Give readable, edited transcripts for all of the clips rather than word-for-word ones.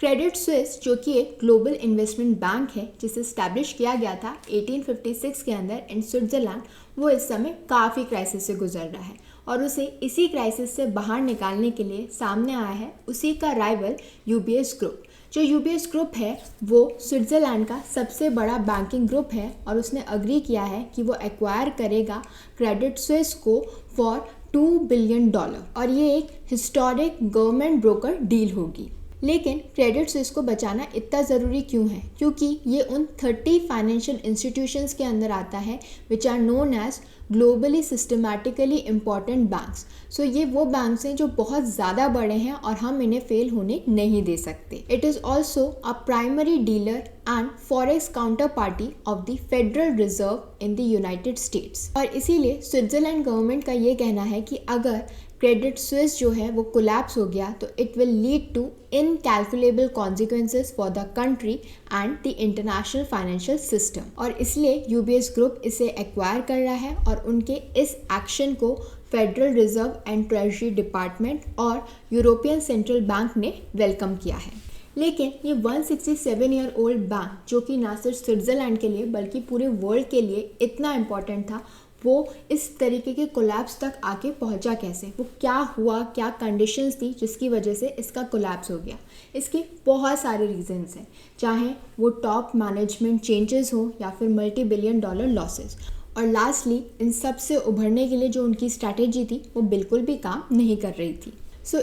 Credit Suisse जो कि एक ग्लोबल इन्वेस्टमेंट बैंक है जिसे स्टैब्लिश किया गया था 1856 के अंदर इन स्विट्जरलैंड, वो इस समय काफ़ी क्राइसिस से गुजर रहा है और उसे इसी क्राइसिस से बाहर निकालने के लिए सामने आया है उसी का राइवल यूबीएस ग्रुप। जो यूबीएस ग्रुप है वो स्विट्जरलैंड का सबसे बड़ा बैंकिंग ग्रुप है और उसने अग्री किया है कि वो एक्वायर करेगा क्रेडिट स्विस को फॉर $2 बिलियन और ये एक हिस्टोरिक गवर्नमेंट ब्रोकर डील होगी। लेकिन क्रेडिट स्विस को बचाना इतना ज़रूरी क्यों है? क्योंकि ये उन 30 फाइनेंशियल इंस्टीट्यूशंस के अंदर आता है which are known as globally systematically important banks. So ये वो बैंक्स हैं जो बहुत ज़्यादा बड़े हैं और हम इन्हें फेल होने नहीं दे सकते। It is also a primary dealer and forex counter party of the federal reserve in the United states. और इसीलिए स्विट्जरलैंड गवर्नमेंट का ये कहना है कि अगर क्रेडिट स्विस जो है वो कोलैप्स हो गया तो it will lead to incalculable consequences for the country and the international financial system. और इसलिए यूबीएस ग्रुप इसे एक्वायर कर रहा है और उनके इस एक्शन को federal reserve and treasury department और यूरोपियन सेंट्रल बैंक ने वेलकम किया है। लेकिन ये 167 ईयर ओल्ड बैंक जो कि ना सिर्फ स्विट्जरलैंड के लिए बल्कि पूरे वर्ल्ड के लिए इतना इम्पोर्टेंट था, वो इस तरीके के कोलैप्स तक आके पहुंचा कैसे? वो क्या हुआ, क्या कंडीशंस थी जिसकी वजह से इसका कोलैप्स हो गया? इसके बहुत सारे रीजंस हैं, चाहे वो टॉप मैनेजमेंट चेंजेस हो या फिर $multi billion लॉसेस। और लास्टली इन सब से उभरने के लिए जो उनकी स्ट्रैटेजी थी वो बिल्कुल भी काम नहीं कर रही थी।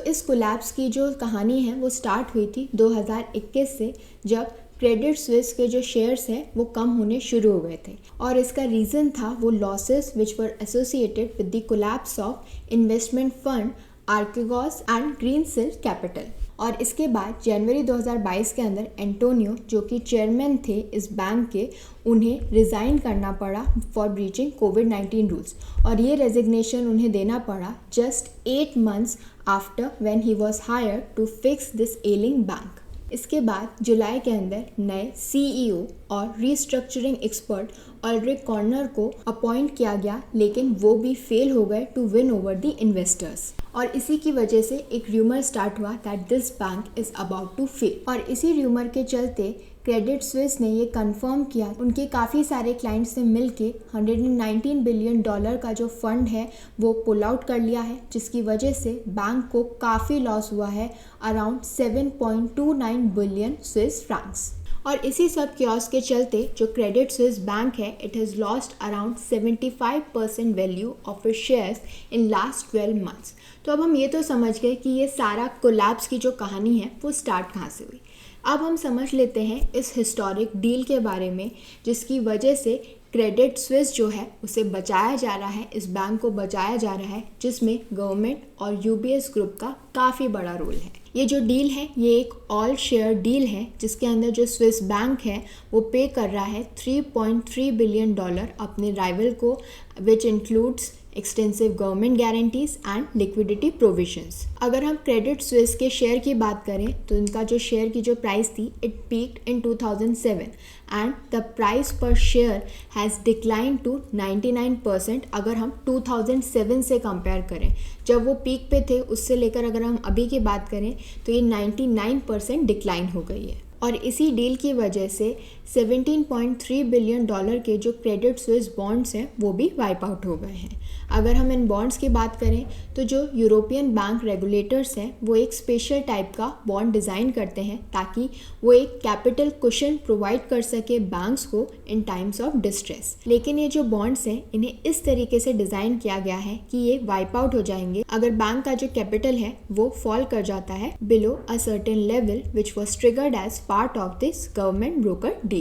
इस कोलैप्स की जो कहानी है वो स्टार्ट हुई थी 2021 से, जब क्रेडिट स्विस के जो शेयर्स हैं वो कम होने शुरू हो गए थे और इसका रीज़न था वो losses which were associated with the collapse of investment fund Archegos and Greensill capital. और इसके बाद जनवरी 2022 के अंदर एंटोनियो जो कि चेयरमैन थे इस बैंक के, उन्हें रिज़ाइन करना पड़ा फॉर ब्रीचिंग कोविड-19 रूल्स। और ये रेजिग्नेशन उन्हें देना पड़ा just 8 months after when he was hired to fix this ailing bank. इसके बाद जुलाई के अंदर नए सीईओ और रीस्ट्रक्चरिंग एक्सपर्ट अल्ड्रिक कॉर्नर को अपॉइंट किया गया, लेकिन वो भी फेल हो गए to win over the investors. और इसी की वजह से एक र्यूमर स्टार्ट हुआ that this bank is about to fail. और इसी र्यूमर के चलते क्रेडिट स्विस ने ये कंफर्म किया उनके काफ़ी सारे क्लाइंट्स से मिलके $119 बिलियन का जो फंड है वो पुल आउट कर लिया है, जिसकी वजह से बैंक को काफ़ी लॉस हुआ है, अराउंड 7.29 बिलियन स्विस फ्रैंक्स। और इसी सब क्योस के चलते जो क्रेडिट स्विस बैंक है it has lost around 75% value of its shares in last 12 months। तो अब हम ये तो समझ गए कि ये सारा कोलैप्स की जो कहानी है वो स्टार्ट कहाँ से हुई। अब हम समझ लेते हैं इस हिस्टोरिक डील के बारे में जिसकी वजह से क्रेडिट स्विस जो है उसे बचाया जा रहा है, इस बैंक को बचाया जा रहा है, जिसमें गवर्नमेंट और यूबीएस ग्रुप का काफ़ी बड़ा रोल है। ये जो डील है ये एक ऑल शेयर डील है जिसके अंदर जो स्विस बैंक है वो पे कर रहा है $3.3 बिलियन अपने राइवल को, which includes extensive government guarantees and liquidity provisions. अगर हम क्रेडिट स्विस के शेयर की बात करें तो इनका जो शेयर की जो प्राइस थी it peaked in 2007 and the price पर शेयर हैज़ डिक्लाइन टू 99% अगर हम 2007 से कंपेयर करें। जब वो पीक पे थे उससे लेकर अगर हम अभी की बात करें तो ये 99% डिक्लाइन हो गई है। और इसी डील की वजह से $17.3 बिलियन के जो क्रेडिट स्विस बॉन्ड्स हैं वो भी वाइप आउट हो गए हैं। अगर हम इन बॉन्ड्स की बात करें तो जो यूरोपियन बैंक रेगुलेटर्स हैं वो एक स्पेशल टाइप का बॉन्ड डिज़ाइन करते हैं ताकि वो एक कैपिटल कुशन प्रोवाइड कर सके बैंक्स को इन टाइम्स ऑफ डिस्ट्रेस। लेकिन ये जो बॉन्ड्स हैं इन्हें इस तरीके से डिज़ाइन किया गया है कि ये वाइप आउट हो जाएंगे अगर बैंक का जो कैपिटल है वो फॉल कर जाता है below a certain level which was triggered as part of this government broker deal.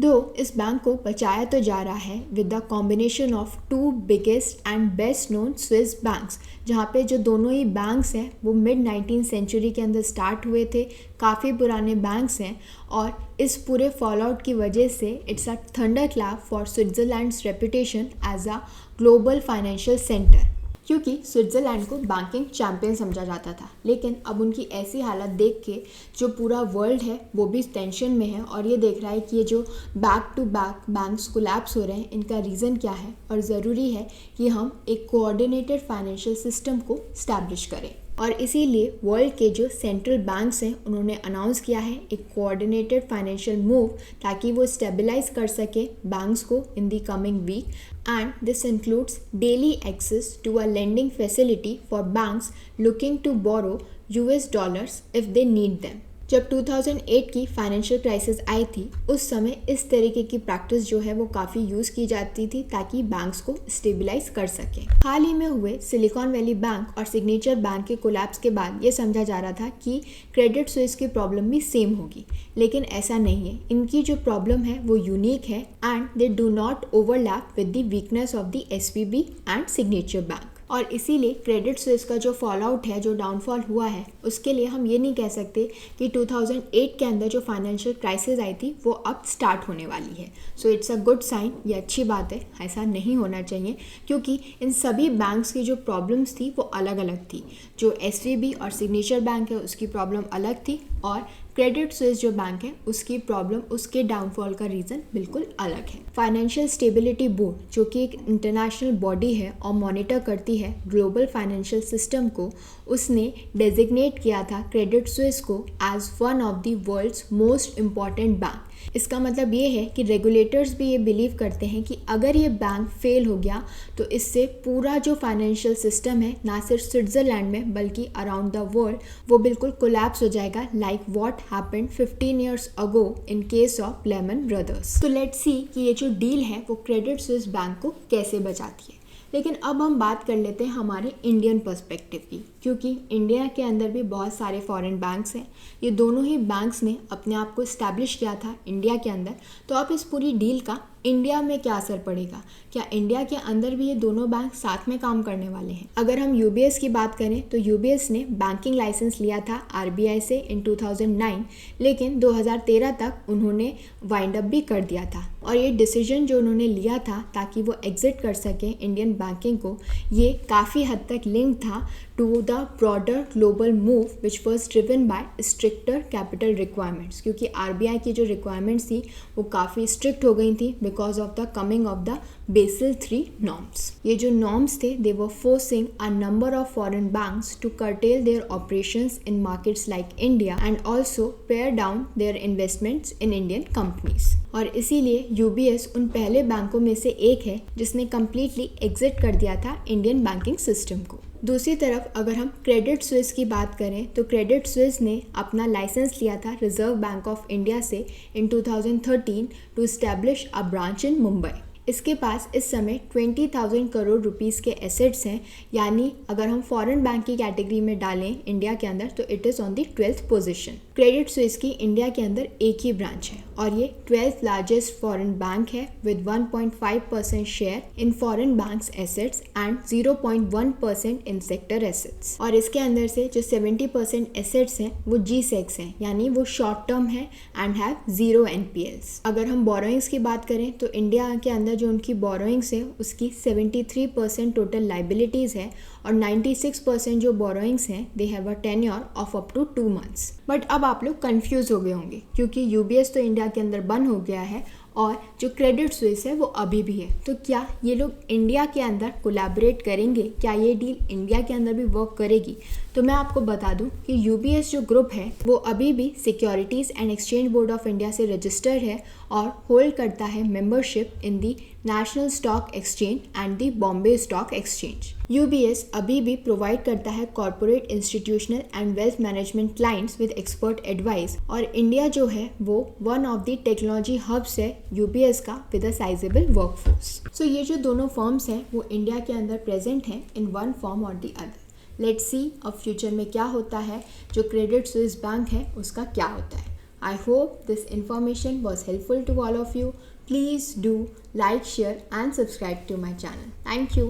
Though इस बैंक को बचाया तो जा रहा है with the combination of 2 biggest and best known Swiss banks, जहाँ पे जो दोनों ही बैंक्स हैं वो मिड 19th सेंचुरी के अंदर स्टार्ट हुए थे, काफ़ी पुराने बैंक्स हैं। और इस पूरे फॉल आउट की वजह से it's a thunder clap for Switzerland's reputation as a global financial centre, क्योंकि स्विट्ज़रलैंड को बैंकिंग चैंपियन समझा जाता था। लेकिन अब उनकी ऐसी हालत देख के जो पूरा वर्ल्ड है वो भी टेंशन में है और ये देख रहा है कि ये जो back to back banks collapse हो रहे हैं इनका रीज़न क्या है, और ज़रूरी है कि हम एक कोऑर्डिनेटेड फाइनेंशियल सिस्टम को स्टैब्लिश करें। और इसीलिए वर्ल्ड के जो सेंट्रल बैंक्स हैं उन्होंने अनाउंस किया है एक कोऑर्डिनेटेड फाइनेंशियल मूव ताकि वो स्टेबलाइज कर सके बैंक्स को in the coming week, and this includes daily access to a lending facility for banks looking to borrow US dollars if they need them. जब 2008 की फाइनेंशियल क्राइसिस आई थी उस समय इस तरीके की प्रैक्टिस जो है वो काफ़ी यूज़ की जाती थी ताकि बैंक्स को स्टेबलाइज कर सकें। हाल ही में हुए सिलिकॉन वैली बैंक और सिग्नेचर बैंक के कोलैप्स के बाद ये समझा जा रहा था कि क्रेडिट स्विस की प्रॉब्लम भी सेम होगी, लेकिन ऐसा नहीं है। इनकी जो प्रॉब्लम है वो यूनिक है and they do not overlap with the weakness of the SVB and signature bank. और इसीलिए क्रेडिट स्विस का जो फॉल आउट है, जो डाउनफॉल हुआ है, उसके लिए हम ये नहीं कह सकते कि 2008 के अंदर जो फाइनेंशियल क्राइसिस आई थी वो अब स्टार्ट होने वाली है। So it's a good sign, ये अच्छी बात है। ऐसा नहीं होना चाहिए क्योंकि इन सभी बैंक्स की जो प्रॉब्लम्स थी वो अलग अलग थी। जो SVB और सिग्नेचर बैंक है उसकी प्रॉब्लम अलग थी और क्रेडिट स्विस जो बैंक है उसकी प्रॉब्लम, उसके डाउनफॉल का रीज़न बिल्कुल अलग है। फाइनेंशियल स्टेबिलिटी बोर्ड जो कि एक इंटरनेशनल बॉडी है और मॉनिटर करती है ग्लोबल फाइनेंशियल सिस्टम को, उसने डेजिग्नेट किया था क्रेडिट स्विस को as one of the world's most important bank. इसका मतलब ये है कि रेगुलेटर्स भी ये बिलीव करते हैं कि अगर ये बैंक फेल हो गया तो इससे पूरा जो फाइनेंशियल सिस्टम है ना सिर्फ स्विट्ज़रलैंड में बल्कि अराउंड द वर्ल्ड वो बिल्कुल कोलैप्स हो जाएगा, like what happened 15 years ago in case of Lehman Brothers. तो लेट्स सी कि ये जो डील है वो क्रेडिट स्विस बैंक को कैसे बचाती है। लेकिन अब हम बात कर लेते हैं हमारे इंडियन पर्सपेक्टिव की, क्योंकि इंडिया के अंदर भी बहुत सारे फॉरेन बैंक्स हैं। ये दोनों ही बैंक्स ने अपने आप को इस्टेब्लिश किया था इंडिया के अंदर। तो अब इस पूरी डील का इंडिया में क्या असर पड़ेगा? क्या इंडिया के अंदर भी ये दोनों बैंक साथ में काम करने वाले हैं? अगर हम UBS की बात करें तो UBS ने बैंकिंग लाइसेंस लिया था RBI से इन 2009, लेकिन 2013 तक उन्होंने वाइंड अप भी कर दिया था। और ये डिसीजन जो उन्होंने लिया था ताकि वो एग्जिट कर सकें इंडियन बैंकिंग को, ये काफ़ी हद तक लिंक था to the broader global move which was driven by stricter capital requirements, क्योंकि RBI की जो रिक्वायरमेंट्स थी वो काफ़ी स्ट्रिक्ट हो गई थी because of the coming of the Basel III norms. ये जो norms थे they were forcing a number of foreign banks to curtail their operations in markets like India and also pare down their investments in Indian companies. और इसीलिए UBS उन पहले बैंकों में से एक है जिसने completely exit कर दिया था इंडियन बैंकिंग सिस्टम को। दूसरी तरफ अगर हम क्रेडिट स्विस की बात करें तो क्रेडिट स्विस ने अपना लाइसेंस लिया था रिजर्व बैंक ऑफ इंडिया से in 2013 to establish a branch in Mumbai. इसके पास इस समय 20,000 करोड़ रुपीस के एसेट्स हैं, यानी अगर हम फॉरेन बैंक की कैटेगरी में डालें इंडिया के अंदर तो it is on the 12th position. Credit Suisse की इंडिया के अंदर एक ही ब्रांच है और ये 12th लार्जेस्ट फॉरेन बैंक है with 1.5% share in foreign banks assets and 0.1% in sector assets. और इसके अंदर से जो 70% एसेट्स हैं वो G-Secs हैं, यानी वो शॉर्ट टर्म है एंड हैव 0 NPLs। अगर हम बोरोइंग्स की बात करें तो इंडिया के अंदर जो उनकी बोरोइंग्स है उसकी 73% टोटल लाइबिलिटीज़ है और 96% जो बोरोइंग्स हैं they have a tenure of up to 2 months। But अब आप लोग कंफ्यूज हो गए होंगे क्योंकि UBS तो इंडिया के अंदर बंद हो गया है और जो क्रेडिट स्विस है वो अभी भी है। तो क्या ये लोग इंडिया के अंदर कोलैबोरेट करेंगे? क्या ये डील इंडिया के अंदर भी वर्क करेगी? तो मैं आपको बता दूं कि UBS जो ग्रुप है वो अभी भी Securities and Exchange Board of India से रजिस्टर्ड है और होल्ड करता है membership in the National Stock Exchange and the Bombay Stock Exchange. UBS अभी भी प्रोवाइड करता है corporate, institutional and wealth management clients with expert advice और इंडिया जो है वो one of the technology hubs है UBS का with a sizeable workforce. So ये जो दोनों फर्म्स हैं वो इंडिया के अंदर प्रेजेंट हैं इन वन फॉर्म और दी अदर। लेट्स सी अब फ्यूचर में क्या होता है, जो क्रेडिट स्विस बैंक है उसका क्या होता है। I hope this information was helpful to all of you. Please do like, share and subscribe to my channel. Thank you.